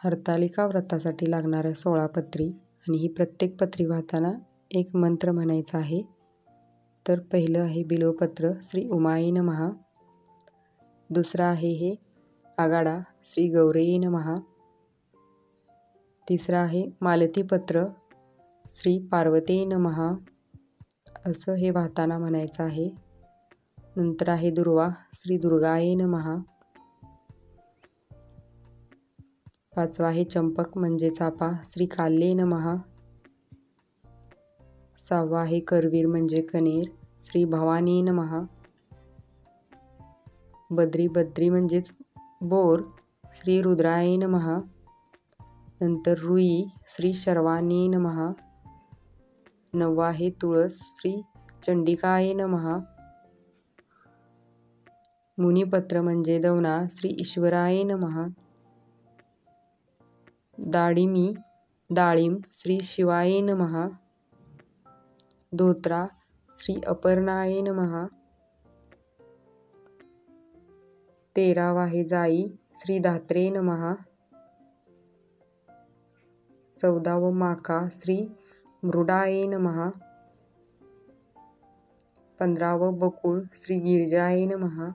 हरतालिका व्रतासाठी लागणाऱ्या 16 पत्री आणि ही प्रत्येक पत्री वाहताना एक मंत्र म्हणायचा आहे. तर पहिलं आहे बिल्वपत्र श्री उमाये नमः. दुसरं आहे हे आगाडा श्री गौरये नमः. तिसरं आहे मालतीपत्र श्री पार्वते नमः. असं हे वाहताना म्हणायचं आहे. नंतर आहे दुर्वा श्री दुर्गाये नमः. पाचवा आहे चंपक म्हणजे चाफा श्री काल्ये नमः. सहावा आहे करवीर म्हणजे कनेर श्री भवानी नमः. बद्री म्हणजेच बोर श्री रुद्राय नमः. नंतर रुई श्री शर्वाणी नमः. नववा आहे तुळस श्री चंडिकाय नमः. मुनिपत्र म्हणजे दवना श्री ईश्वराय नमः. डाळिंब श्री शिवाय नमः. धोत्रा श्री अपर्णाय नमः. 13वा आहे जाई श्री धात्रे नमः. 14वं माका श्री मृडाय नमः. 15वं बकुळ श्री गिरिजाय नमः.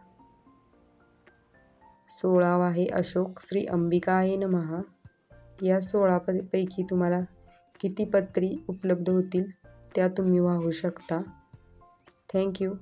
16वा आहे अशोक श्री अंबिकाय नमः. या 16 पैकी तुम्हाला किती पत्री उपलब्ध होतील त्या तुम्ही वाहू शकता. थँक्यू.